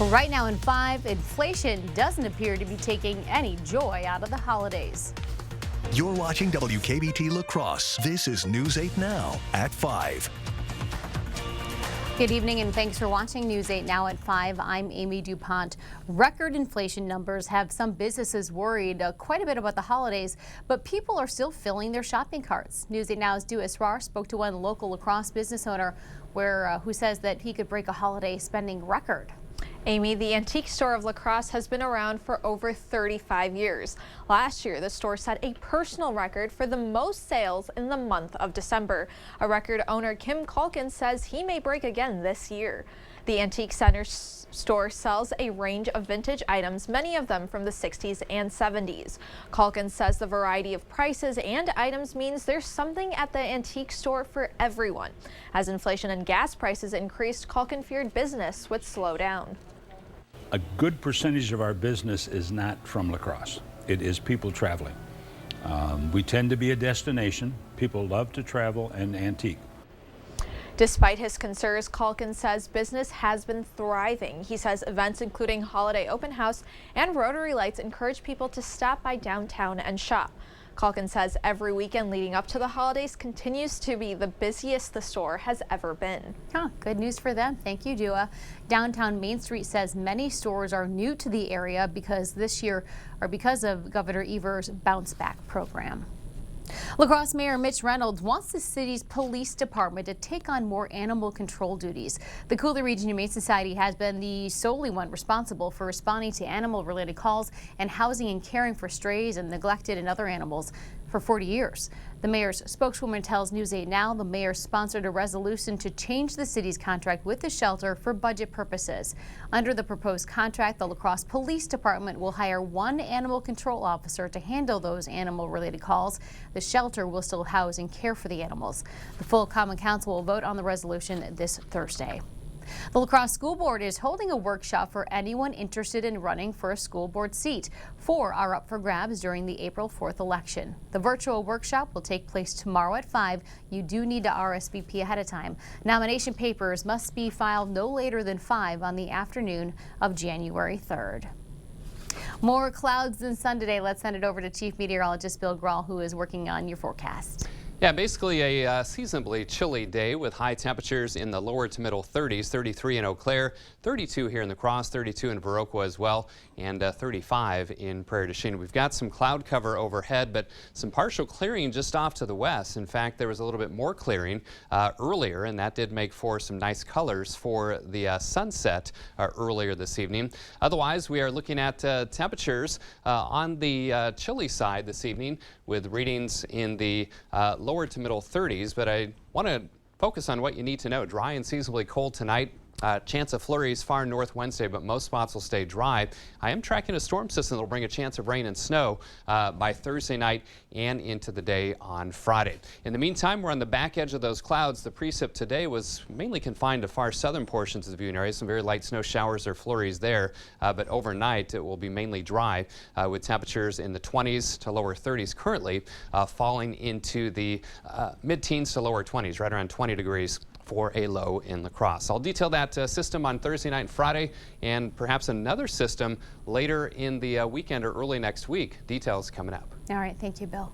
Right now in 5, inflation doesn't appear to be taking any joy out of the holidays. You're watching WKBT La Crosse. This is News 8 Now at 5. Good evening and thanks for watching News 8 Now at 5. I'm Amy DuPont. Record inflation numbers have some businesses worried quite a bit about the holidays, but people are still filling their shopping carts. News 8 Now's Du Esrar spoke to one local La Crosse business owner who says that he could break a holiday spending record. Amy, the antique store of La Crosse has been around for over 35 years. Last year, the store set a personal record for the most sales in the month of December. A record owner, Kim Calkins, says he may break again this year. The Antique Center store sells a range of vintage items, many of them from the 60s and 70s. Calkins says the variety of prices and items means there's something at the antique store for everyone. As inflation and gas prices increased, Calkins feared business would slow down. A good percentage of our business is not from La Crosse. It is people traveling. We tend to be a destination. People love to travel and antique. Despite his concerns, Calkins says business has been thriving. He says events including Holiday Open House and Rotary Lights encourage people to stop by downtown and shop. Calkins says every weekend leading up to the holidays continues to be the busiest the store has ever been. Good news for them. Thank you, Dua. Downtown Main Street says many stores are new to the area because of Governor Evers' Bounce Back program. La Crosse Mayor Mitch Reynolds wants the city's police department to take on more animal control duties. The Coulee Region Humane Society has been the solely one responsible for responding to animal-related calls and housing and caring for strays and neglected and other animals for 40 years. The mayor's spokeswoman tells News 8 Now the mayor sponsored a resolution to change the city's contract with the shelter for budget purposes. Under the proposed contract, the La Crosse Police Department will hire one animal control officer to handle those animal-related calls. The shelter will still house and care for the animals. The full Common Council will vote on the resolution this Thursday. The La Crosse School Board is holding a workshop for anyone interested in running for a school board seat. 4 are up for grabs during the April 4th election. The virtual workshop will take place tomorrow at 5. You do need to RSVP ahead of time. Nomination papers must be filed no later than 5 on the afternoon of January 3rd. More clouds than sun today. Let's send it over to Chief Meteorologist Bill Grahl, who is working on your forecast. Yeah, basically a seasonably chilly day with high temperatures in the lower to middle 30s, 33 in Eau Claire, 32 here in La Crosse, 32 in Viroqua as well, and 35 in Prairie du Chien. We've got some cloud cover overhead, but some partial clearing just off to the west. In fact, there was a little bit more clearing earlier, and that did make for some nice colors for the sunset earlier this evening. Otherwise, we are looking at temperatures on the chilly side this evening with readings in the lower to middle 30s, but I want to focus on what you need to know. Dry and seasonably cold tonight. Chance of flurries far north Wednesday, but most spots will stay dry. I am tracking a storm system that will bring a chance of rain and snow by Thursday night and into the day on Friday. In the meantime, we're on the back edge of those clouds. The precip today was mainly confined to far southern portions of the viewing area. Some very light snow showers or flurries there, but overnight it will be mainly dry with temperatures in the 20s to lower 30s currently, falling into the mid-teens to lower 20s, right around 20 degrees. For a low in La Crosse. I'll detail that system on Thursday night and Friday, and perhaps another system later in the weekend or early next week. Details coming up. All right, thank you, Bill.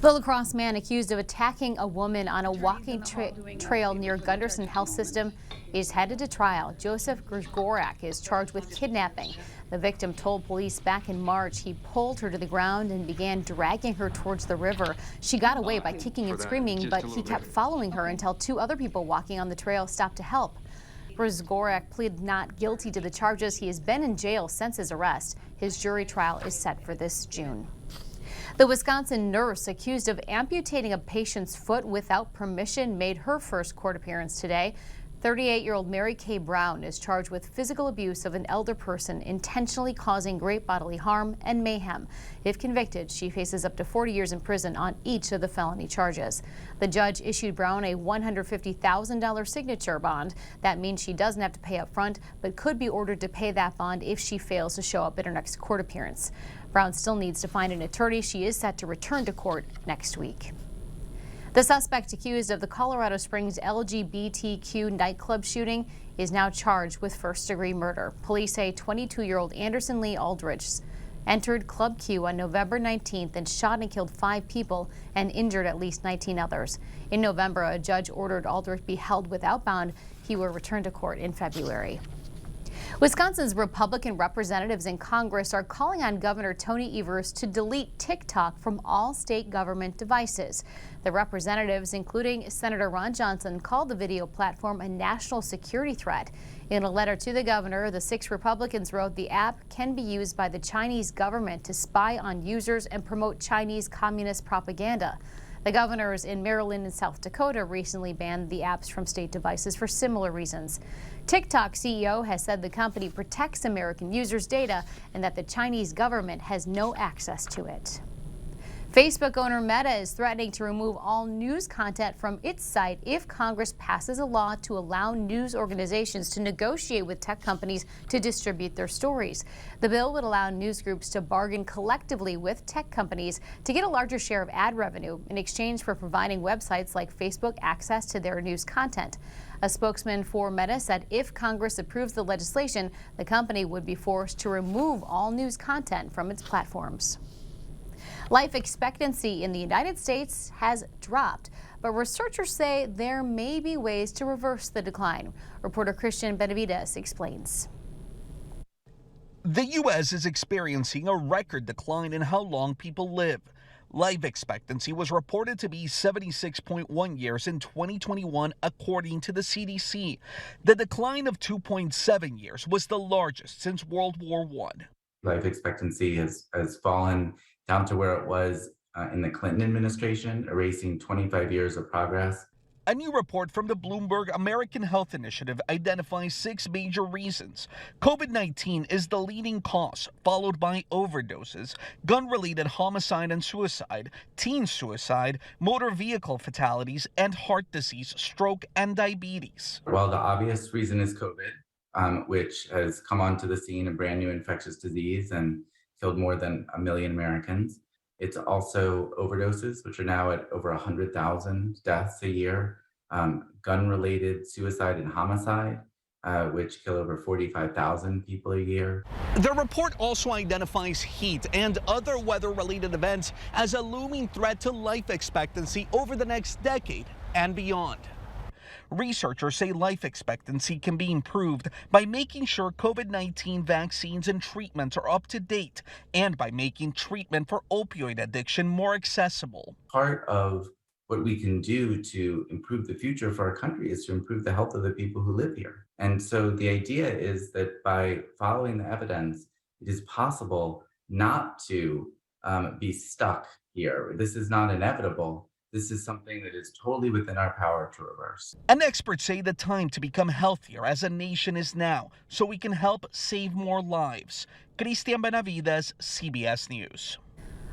The La Crosse man accused of attacking a woman on a walking trail near Gunderson Health System is headed to trial. Joseph Grgorak is charged with kidnapping. The victim told police back in March he pulled her to the ground and began dragging her towards the river. She got away by kicking and screaming, but he kept following her until 2 other people walking on the trail stopped to help. Grgorak pleaded not guilty to the charges. He has been in jail since his arrest. His jury trial is set for this June. The Wisconsin nurse accused of amputating a patient's foot without permission made her first court appearance today. 38-year-old Mary Kay Brown is charged with physical abuse of an elder person, intentionally causing great bodily harm and mayhem. If convicted, she faces up to 40 years in prison on each of the felony charges. The judge issued Brown a $150,000 signature bond. That means she doesn't have to pay up front, but could be ordered to pay that bond if she fails to show up at her next court appearance. Brown still needs to find an attorney. She is set to return to court next week. The suspect accused of the Colorado Springs LGBTQ nightclub shooting is now charged with first-degree murder. Police say 22-year-old Anderson Lee Aldrich entered Club Q on November 19th and shot and killed 5 people and injured at least 19 others. In November, a judge ordered Aldrich be held without bond. He will return to court in February. Wisconsin's Republican representatives in Congress are calling on Governor Tony Evers to delete TikTok from all state government devices. The representatives, including Senator Ron Johnson, called the video platform a national security threat. In a letter to the governor, the 6 Republicans wrote the app can be used by the Chinese government to spy on users and promote Chinese communist propaganda. The governors in Maryland and South Dakota recently banned the apps from state devices for similar reasons. TikTok CEO has said the company protects American users' data and that the Chinese government has no access to it. Facebook owner Meta is threatening to remove all news content from its site if Congress passes a law to allow news organizations to negotiate with tech companies to distribute their stories. The bill would allow news groups to bargain collectively with tech companies to get a larger share of ad revenue in exchange for providing websites like Facebook access to their news content. A spokesman for Meta said if Congress approves the legislation, the company would be forced to remove all news content from its platforms. Life expectancy in the United States has dropped, but researchers say there may be ways to reverse the decline. Reporter Christian Benavides explains. The U.S. is experiencing a record decline in how long people live. Life expectancy was reported to be 76.1 years in 2021, according to the CDC. The decline of 2.7 years was the largest since World War I. Life expectancy has fallen down to where it was in the Clinton administration, erasing 25 years of progress. A new report from the Bloomberg American Health Initiative identifies 6 major reasons. COVID-19 is the leading cause, followed by overdoses, gun-related homicide and suicide, teen suicide, motor vehicle fatalities, and heart disease, stroke, and diabetes. Well, the obvious reason is COVID, which has come onto the scene, a brand new infectious disease, and killed more than 1 million Americans. It's also overdoses, which are now at over 100,000 deaths a year, gun-related suicide and homicide, which kill over 45,000 people a year. The report also identifies heat and other weather-related events as a looming threat to life expectancy over the next decade and beyond. Researchers say life expectancy can be improved by making sure COVID-19 vaccines and treatments are up to date and by making treatment for opioid addiction more accessible. Part of what we can do to improve the future for our country is to improve the health of the people who live here. And so the idea is that by following the evidence, it is possible not to be stuck here. This is not inevitable. This is something that is totally within our power to reverse. And experts say the time to become healthier as a nation is now, so we can help save more lives. Christian Benavides, CBS News.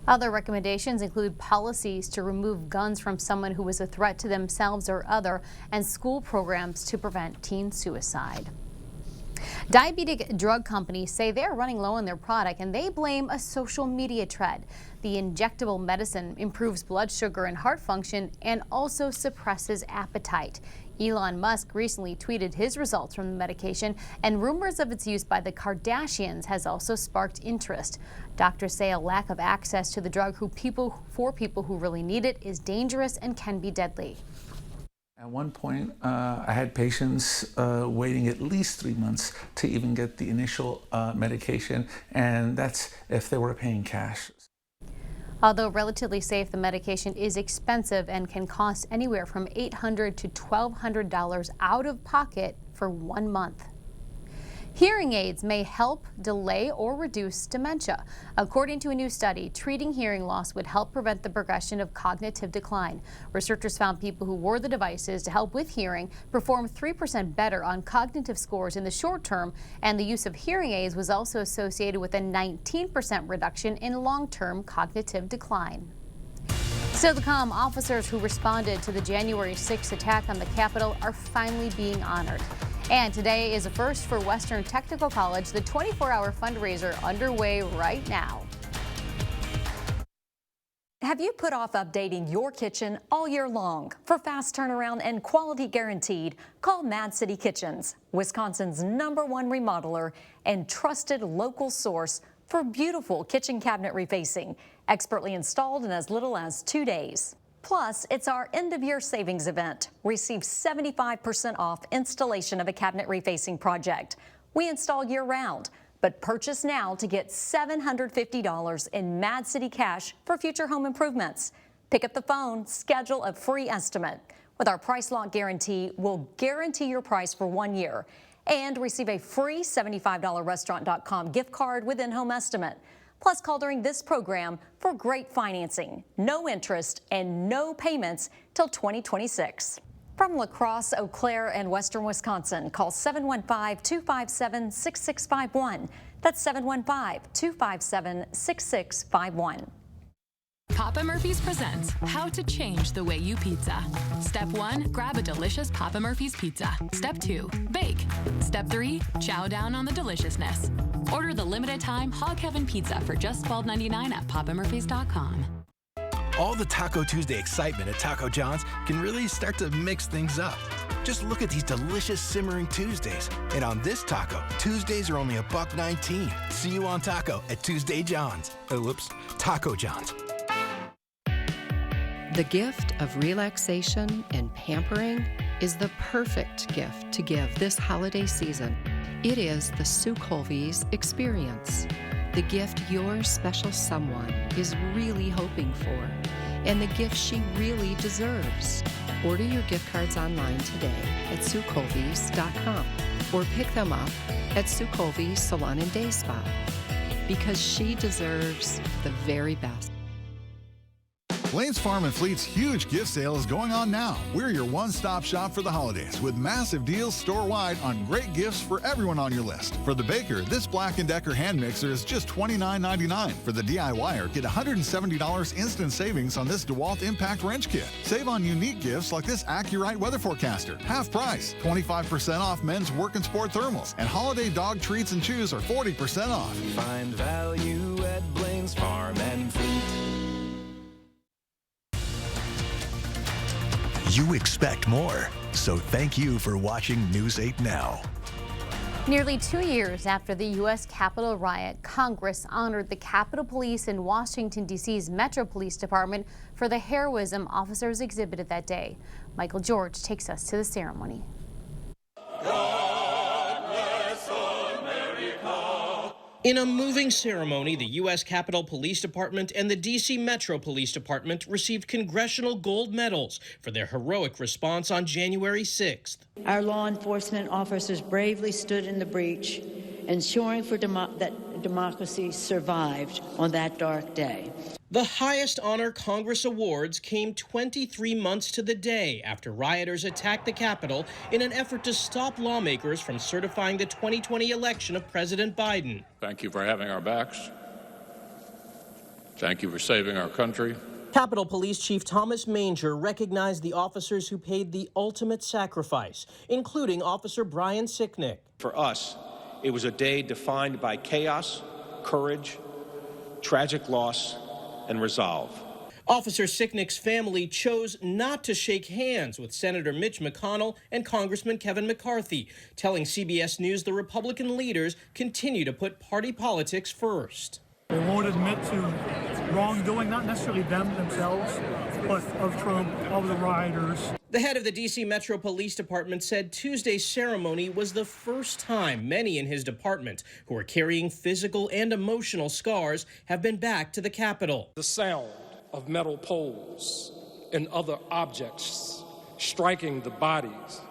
Other recommendations include policies to remove guns from someone who is a threat to themselves or other, and school programs to prevent teen suicide. Diabetic drug companies say they're running low on their product and they blame a social media trend. The injectable medicine improves blood sugar and heart function and also suppresses appetite. Elon Musk recently tweeted his results from the medication, and rumors of its use by the Kardashians has also sparked interest. Doctors say a lack of access to the drug for people who really need it is dangerous and can be deadly. At one point, I had patients waiting at least 3 months to even get the initial medication, and that's if they were paying cash. Although relatively safe, the medication is expensive and can cost anywhere from $800 to $1,200 out of pocket for 1 month. Hearing aids may help delay or reduce dementia. According to a new study, treating hearing loss would help prevent the progression of cognitive decline. Researchers found people who wore the devices to help with hearing performed 3% better on cognitive scores in the short term, and the use of hearing aids was also associated with a 19% reduction in long-term cognitive decline. Still to come, officers who responded to the January 6th attack on the Capitol are finally being honored. And today is a first for Western Technical College, the 24-hour fundraiser underway right now. Have you put off updating your kitchen all year long? For fast turnaround and quality guaranteed, call Mad City Kitchens, Wisconsin's #1 remodeler and trusted local source for beautiful kitchen cabinet refacing, expertly installed in as little as 2 days. Plus, it's our end-of-year savings event. Receive 75% off installation of a cabinet refacing project. We install year-round, but purchase now to get $750 in Mad City cash for future home improvements. Pick up the phone, schedule a free estimate. With our price lock guarantee, we'll guarantee your price for 1 year and receive a free $75 restaurant.com gift card with in-home estimate. Plus, call during this program for great financing, no interest, and no payments till 2026. From La Crosse, Eau Claire, and Western Wisconsin, call 715-257-6651. That's 715-257-6651. Papa Murphy's presents How to Change the Way You Pizza. Step 1, grab a delicious Papa Murphy's pizza. Step 2, bake. Step 3, chow down on the deliciousness. Order the limited time Hog Heaven pizza for just $12.99 at papamurphys.com. All the Taco Tuesday excitement at Taco John's can really start to mix things up. Just look at these delicious simmering Tuesdays. And on this taco, Tuesdays are only $1.19. See you on taco at Tuesday John's. Oh, whoops, Taco John's. The gift of relaxation and pampering is the perfect gift to give this holiday season. It is the Sue Colvey's experience. The gift your special someone is really hoping for, and the gift she really deserves. Order your gift cards online today at SueColveys.com or pick them up at Sue Colvey's Salon and Day Spa, because she deserves the very best. Lane's Farm and Fleet's huge gift sale is going on now. We're your one-stop shop for the holidays with massive deals store-wide on great gifts for everyone on your list. For the baker, this Black & Decker hand mixer is just $29.99. For the DIYer, get $170 instant savings on this DeWalt Impact Wrench Kit. Save on unique gifts like this AccuRite weather forecaster, half price. 25% off men's work and sport thermals. And holiday dog treats and chews are 40% off. Find value at Blaine's Farm and Fleet. You expect more, so thank you for watching News 8 Now. Nearly 2 years after the U.S. Capitol riot, Congress honored the Capitol Police and Washington, D.C.'s Metro Police Department for the heroism officers exhibited that day. Michael George takes us to the ceremony. In a moving ceremony, the U.S. Capitol Police Department and the D.C. Metro Police Department received congressional gold medals for their heroic response on January 6th. Our law enforcement officers bravely stood in the breach, ensuring that democracy survived on that dark day. The highest honor Congress awards came 23 months to the day after rioters attacked the Capitol in an effort to stop lawmakers from certifying the 2020 election of President Biden. Thank you for having our backs. Thank you for saving our country. Capitol Police Chief Thomas Manger recognized the officers who paid the ultimate sacrifice, including Officer Brian Sicknick. For us, it was a day defined by chaos, courage, tragic loss, and resolve. Officer Sicknick's family chose not to shake hands with Senator Mitch McConnell and Congressman Kevin McCarthy, telling CBS News the Republican leaders continue to put party politics first. They won't admit to wrongdoing, not necessarily themselves, but of Trump, of the rioters. The head of the D.C. Metro Police Department said Tuesday's ceremony was the first time many in his department who are carrying physical and emotional scars have been back to the Capitol. The sound of metal poles and other objects striking the bodies,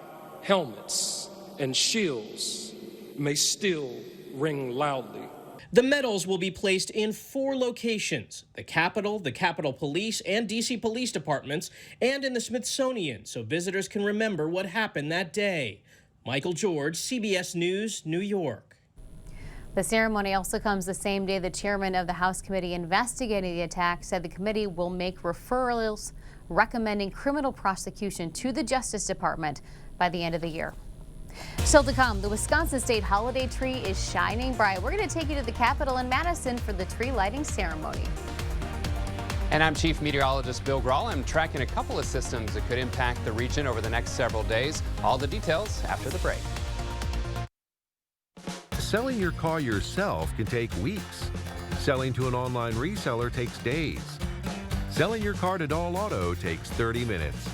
helmets, and shields may still ring loudly. The medals will be placed in 4 locations: the Capitol, the Capitol Police, and D.C. Police Departments, and in the Smithsonian, so visitors can remember what happened that day. Michael George, CBS News, New York. The ceremony also comes the same day the chairman of the House committee investigating the attack said the committee will make referrals recommending criminal prosecution to the Justice Department by the end of the year. Still to come, the Wisconsin State holiday tree is shining bright. We're going to take you to the Capitol in Madison for the tree lighting ceremony. And I'm Chief Meteorologist Bill Grahl. I'm tracking a couple of systems that could impact the region over the next several days. All the details after the break. Selling your car yourself can take weeks. Selling to an online reseller takes days. Selling your car to Dahl Auto takes 30 minutes.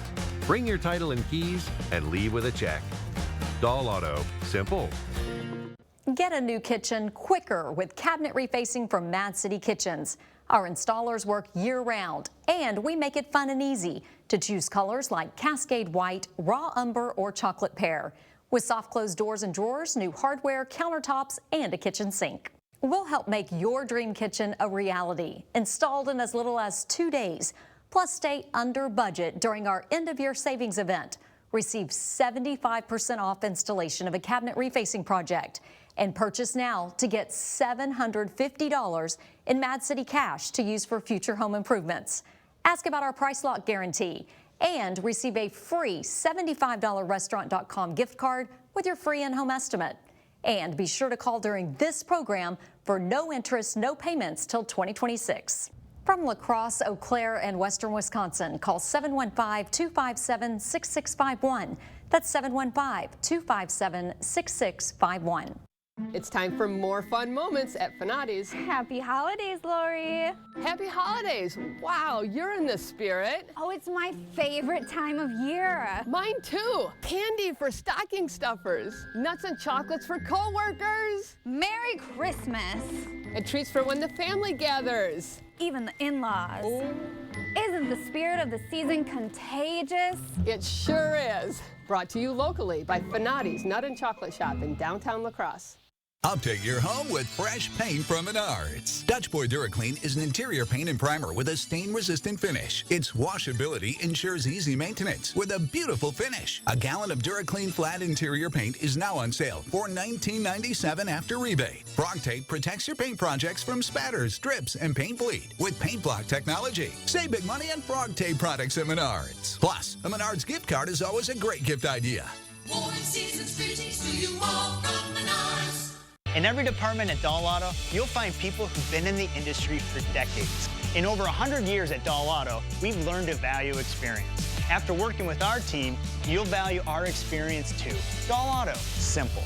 Bring your title and keys and leave with a check. Dahl Auto, simple. Get a new kitchen quicker with cabinet refacing from Mad City Kitchens. Our installers work year-round, and we make it fun and easy to choose colors like Cascade White, Raw Umber, or Chocolate Pear. With soft closed doors and drawers, new hardware, countertops, and a kitchen sink. We'll help make your dream kitchen a reality, installed in as little as 2 days. Plus, stay under budget during our end-of-year savings event. Receive 75% off installation of a cabinet refacing project. And purchase now to get $750 in Mad City cash to use for future home improvements. Ask about our price lock guarantee and receive a free $75 restaurant.com gift card with your free in-home estimate. And be sure to call during this program for no interest, no payments till 2026. From La Crosse, Eau Claire, and Western Wisconsin, call 715-257-6651. That's 715-257-6651. It's time for more fun moments at Finati's. Happy holidays, Lori. Happy holidays. Wow, you're in the spirit. Oh, it's my favorite time of year. Mine too. Candy for stocking stuffers. Nuts and chocolates for coworkers. Merry Christmas. And treats for when the family gathers. Even the in-laws. Oh. Isn't the spirit of the season contagious? It sure is. Brought to you locally by Finati's Nut and Chocolate Shop in downtown La Crosse. Update your home with fresh paint from Menards. Dutch Boy DuraClean is an interior paint and primer with a stain-resistant finish. Its washability ensures easy maintenance with a beautiful finish. A gallon of DuraClean flat interior paint is now on sale for $19.97 after rebate. Frog Tape protects your paint projects from spatters, drips, and paint bleed with Paint Block technology. Save big money on Frog Tape products at Menards. Plus, a Menards gift card is always a great gift idea. Warm season's greetings to you all from Menards. In every department at Dahl Auto, you'll find people who've been in the industry for decades. In over 100 years at Dahl Auto, we've learned to value experience. After working with our team, you'll value our experience too. Dahl Auto, simple.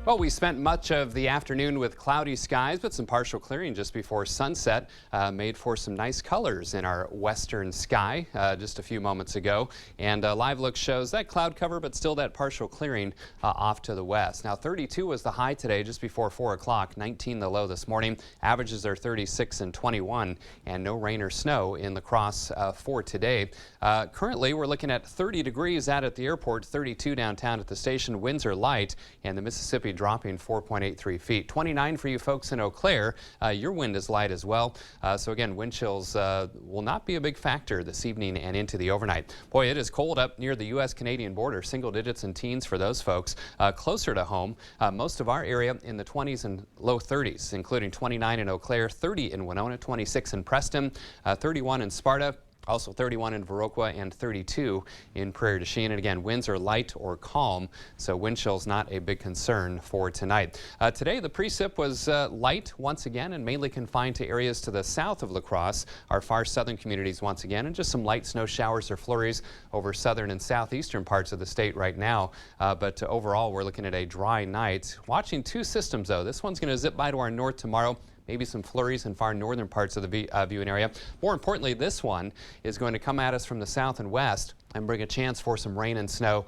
Well, we spent much of the afternoon with cloudy skies, but some partial clearing just before sunset made for some nice colors in our western sky just a few moments ago. And live look shows that cloud cover, but still that partial clearing off to the west. Now, 32 was the high today just before 4 o'clock, 19 the low this morning. Averages are 36 and 21, and no rain or snow in La Crosse for today. Currently, we're looking at 30 degrees out at the airport, 32 downtown at the station. Winds are light, and the Mississippi dropping 4.83 feet. 29 for you folks in Eau Claire. Your wind is light as well. So again, wind chills will not be a big factor this evening and into the overnight. Boy, it is cold up near the U.S.-Canadian border. Single digits and teens for those folks. Closer to home, most of our area in the 20s and low 30s, including 29 in Eau Claire, 30 in Winona, 26 in Preston, 31 in Sparta. Also 31 in Viroqua and 32 in Prairie du Chien. And again, winds are light or calm, so wind chill's not a big concern for tonight. Today, the precip was light once again and mainly confined to areas to the south of La Crosse, our far southern communities once again, and just some light snow showers or flurries over southern and southeastern parts of the state right now. But overall, we're looking at a dry night. Watching two systems, though. This one's going to zip by to our north tomorrow. Maybe some flurries in far northern parts of the viewing area. More importantly, this one is going to come at us from the south and west and bring a chance for some rain and snow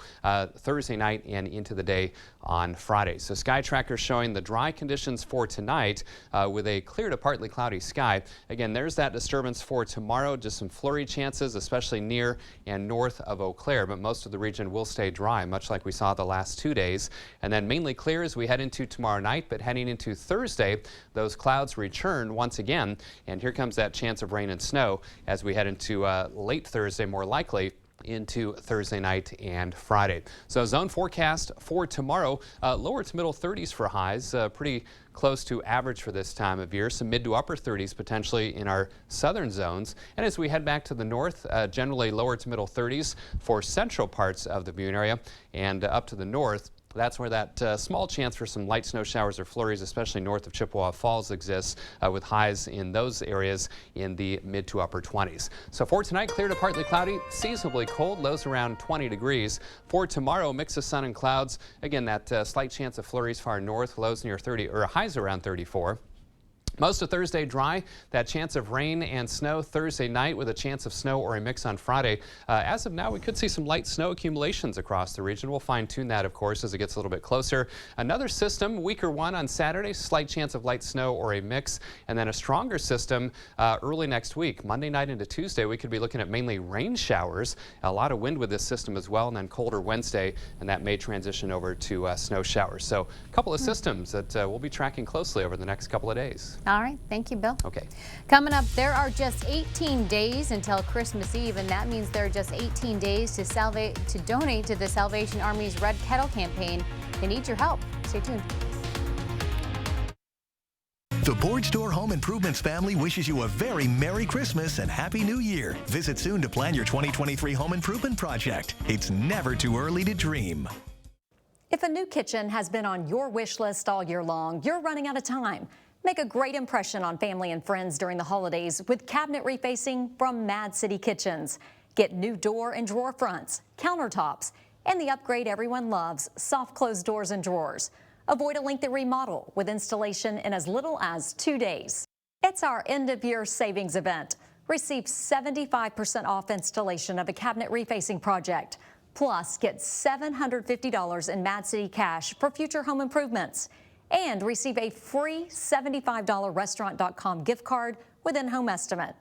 Thursday night and into the day on Friday. So Sky Tracker showing the dry conditions for tonight with a clear to partly cloudy sky. Again, there's that disturbance for tomorrow. Just some flurry chances, especially near and north of Eau Claire, but most of the region will stay dry, much like we saw the last 2 days. And then mainly clear as we head into tomorrow night, but heading into Thursday, those clouds return once again. And here comes that chance of rain and snow as we head into late Thursday, more likely into Thursday night and Friday. So zone forecast for tomorrow, lower to middle 30s for highs, pretty close to average for this time of year. Some mid to upper 30s potentially in our southern zones. And as we head back to the north, generally lower to middle 30s for central parts of the viewing area, and up to the north, That's where that small chance for some light snow showers or flurries, especially north of Chippewa Falls, exists, with highs in those areas in the mid to upper 20s. So for tonight, clear to partly cloudy, seasonably cold, lows around 20 degrees. For tomorrow, mix of sun and clouds. Again, that slight chance of flurries far north, lows near 30 or highs around 34. Most of Thursday dry, that chance of rain and snow Thursday night with a chance of snow or a mix on Friday. As of now, we could see some light snow accumulations across the region. We'll fine tune that, of course, as it gets a little bit closer. Another system, weaker one on Saturday, slight chance of light snow or a mix, and then a stronger system early next week. Monday night into Tuesday, we could be looking at mainly rain showers, a lot of wind with this system as well, and then colder Wednesday, and that may transition over to snow showers. So a couple of systems that we'll be tracking closely over the next couple of days. All right. Thank you, Bill. Okay. Coming up, there are just 18 days until Christmas Eve, and that means there are just 18 days to donate to the Salvation Army's Red Kettle campaign. They need your help. Stay tuned. The Board Store Home Improvements family wishes you a very Merry Christmas and Happy New Year. Visit soon to plan your 2023 home improvement project. It's never too early to dream. If a new kitchen has been on your wish list all year long, you're running out of time. Make a great impression on family and friends during the holidays with cabinet refacing from Mad City Kitchens. Get new door and drawer fronts, countertops, and the upgrade everyone loves, soft close doors and drawers. Avoid a lengthy remodel with installation in as little as 2 days. It's our end-of-year savings event. Receive 75% off installation of a cabinet refacing project. Plus, get $750 in Mad City cash for future home improvements. And receive a free $75 Restaurant.com gift card with in-home estimate.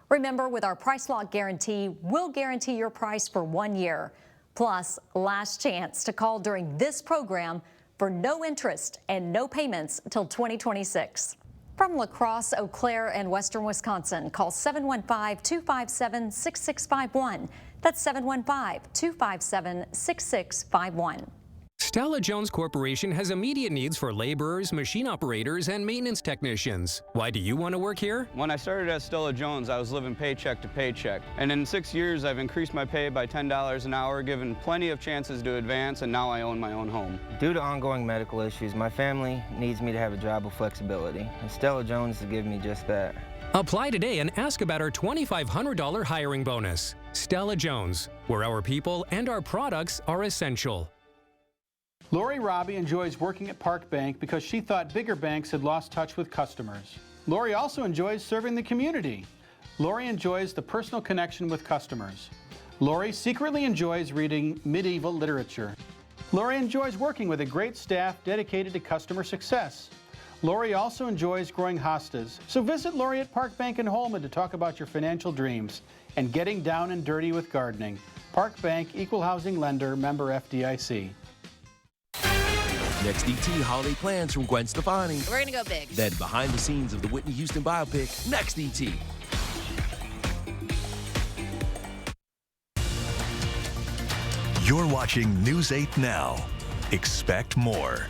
Remember, with our Price Lock Guarantee, we'll guarantee your price for 1 year. Plus, last chance to call during this program for no interest and no payments until 2026. From La Crosse, Eau Claire, and Western Wisconsin, call 715-257-6651. That's 715-257-6651. Stella Jones Corporation has immediate needs for laborers, machine operators, and maintenance technicians. Why do you want to work here? When I started at Stella Jones, I was living paycheck to paycheck. And in 6 years, I've increased my pay by $10 an hour, given plenty of chances to advance, and now I own my own home. Due to ongoing medical issues, my family needs me to have a job with flexibility. And Stella Jones has given me just that. Apply today and ask about our $2,500 hiring bonus. Stella Jones, where our people and our products are essential. Lori Robbie enjoys working at Park Bank because she thought bigger banks had lost touch with customers. Lori also enjoys serving the community. Lori enjoys the personal connection with customers. Lori secretly enjoys reading medieval literature. Lori enjoys working with a great staff dedicated to customer success. Lori also enjoys growing hostas. So visit Lori at Park Bank in Holman to talk about your financial dreams and getting down and dirty with gardening. Park Bank, Equal Housing Lender, member FDIC. Next ET holiday plans from Gwen Stefani. We're gonna go big. Then behind the scenes of the Whitney Houston biopic, Next ET. You're watching News 8 Now. Expect more.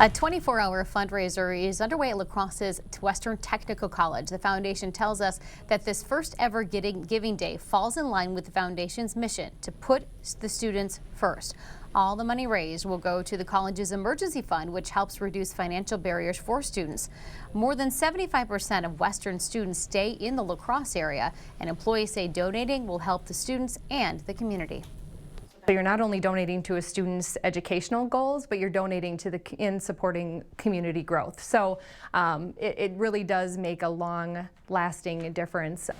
A 24-hour fundraiser is underway at La Crosse's Western Technical College. The foundation tells us that this first ever Giving Day falls in line with the foundation's mission to put the students first. All the money raised will go to the college's emergency fund, which helps reduce financial barriers for students. More than 75% of Western students stay in the La Crosse area, and employees say donating will help the students and the community. So you're not only donating to a student's educational goals, but you're donating to in supporting community growth. So it really does make a long-lasting difference.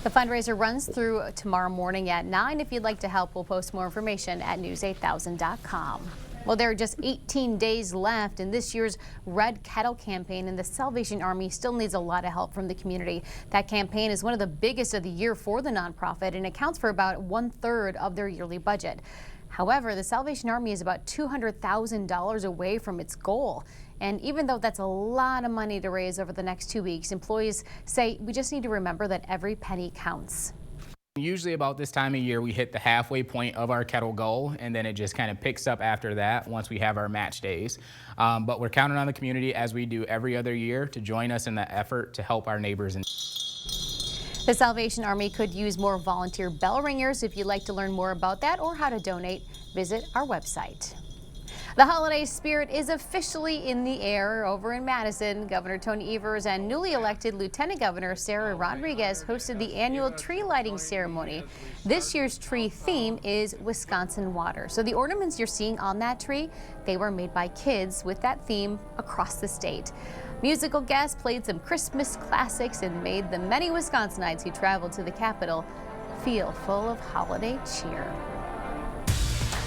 The fundraiser runs through tomorrow morning at 9. If you'd like to help, we'll post more information at news8000.com. Well, there are just 18 days left in this year's Red Kettle campaign, and the Salvation Army still needs a lot of help from the community. That campaign is one of the biggest of the year for the nonprofit and accounts for about 1/3 of their yearly budget. However, the Salvation Army is about $200,000 away from its goal. And even though that's a lot of money to raise over the next 2 weeks, employees say we just need to remember that every penny counts. Usually about this time of year, we hit the halfway point of our kettle goal, and then it just kind of picks up after that once we have our match days. But we're counting on the community, as we do every other year, to join us in that effort to help our neighbors. The Salvation Army could use more volunteer bell ringers. If you'd like to learn more about that or how to donate, visit our website. The holiday spirit is officially in the air over in Madison. Governor Tony Evers and newly elected Lieutenant Governor Sarah Rodriguez hosted the annual tree lighting ceremony. This year's tree theme is Wisconsin water. So the ornaments you're seeing on that tree, they were made by kids with that theme across the state. Musical guests played some Christmas classics and made the many Wisconsinites who traveled to the Capitol feel full of holiday cheer.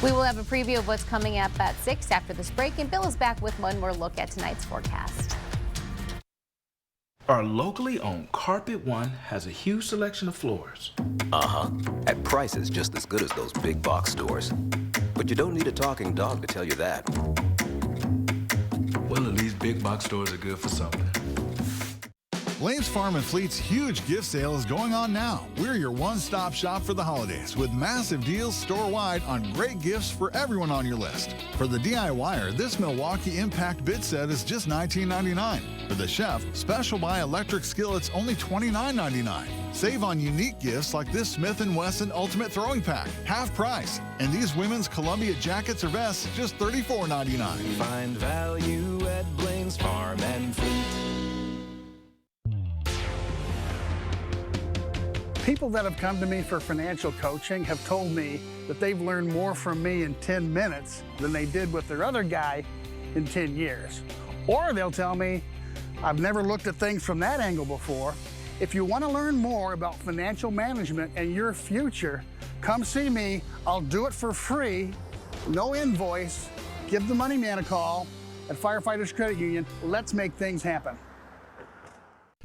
We will have a preview of what's coming up at 6 after this break, and Bill is back with one more look at tonight's forecast. Our locally owned Carpet One has a huge selection of floors. At prices just as good as those big box stores. But you don't need a talking dog to tell you that. Well, at least big box stores are good for something. Lane's Farm and Fleet's huge gift sale is going on now. We're your one-stop shop for the holidays with massive deals store-wide on great gifts for everyone on your list. For the DIYer, this Milwaukee Impact bid set is just $19.99. For the chef, special buy electric skillets only $29.99. Save on unique gifts like this Smith & Wesson Ultimate Throwing Pack, half price. And these women's Columbia jackets or vests, just $34.99. Find value at Blaine's Farm and Fleet. People that have come to me for financial coaching have told me that they've learned more from me in 10 minutes than they did with their other guy in 10 years. Or they'll tell me, I've never looked at things from that angle before. If you want to learn more about financial management and your future, come see me. I'll do it for free, no invoice. Give the money man a call at Firefighters Credit Union. Let's make things happen.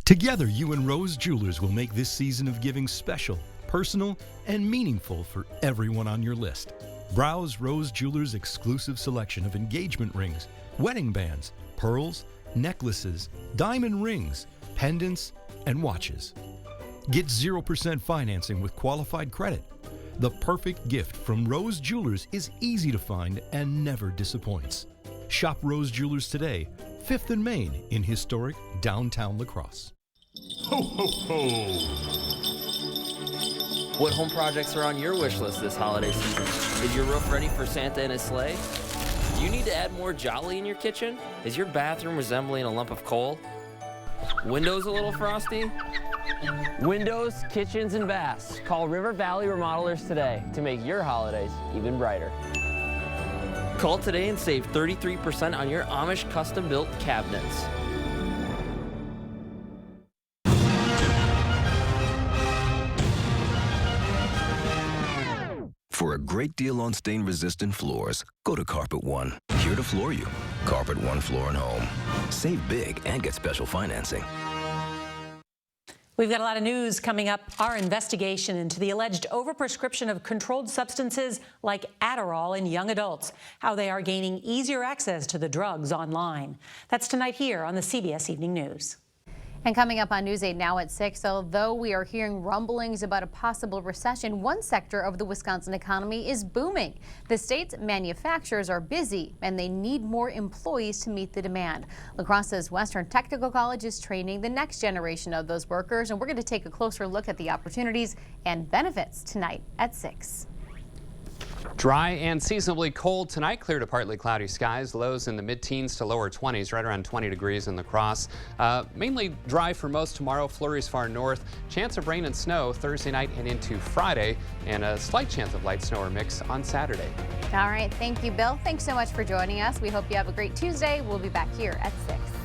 Together, you and Rose Jewelers will make this season of giving special, personal, and meaningful for everyone on your list. Browse Rose Jewelers' exclusive selection of engagement rings, wedding bands, pearls, necklaces, diamond rings, pendants, and watches. Get 0% financing with qualified credit. The perfect gift from Rose Jewelers is easy to find and never disappoints. Shop Rose Jewelers today, 5th and Main in historic downtown La Crosse. Ho, ho, ho! What home projects are on your wish list this holiday season? Is your roof ready for Santa and his sleigh? Do you need to add more jolly in your kitchen? Is your bathroom resembling a lump of coal? Windows a little frosty? Windows, kitchens, and baths. Call River Valley Remodelers today to make your holidays even brighter. Call today and save 33% on your Amish custom-built cabinets. For a great deal on stain-resistant floors, go to Carpet One. Here to floor you. Carpet One Floor and Home. Save big and get special financing. We've got a lot of news coming up. Our investigation into the alleged overprescription of controlled substances like Adderall in young adults, how they are gaining easier access to the drugs online. That's tonight here on the CBS Evening News. And coming up on News 8 now at 6, although we are hearing rumblings about a possible recession, one sector of the Wisconsin economy is booming. The state's manufacturers are busy and they need more employees to meet the demand. La Crosse's Western Technical College is training the next generation of those workers, and we're going to take a closer look at the opportunities and benefits tonight at 6. Dry and seasonably cold tonight. Clear to partly cloudy skies. Lows in the mid-teens to lower 20s, right around 20 degrees in La Crosse. Mainly dry for most tomorrow. Flurries far north. Chance of rain and snow Thursday night and into Friday. And a slight chance of light snow or mix on Saturday. All right. Thank you, Bill. Thanks so much for joining us. We hope you have a great Tuesday. We'll be back here at 6.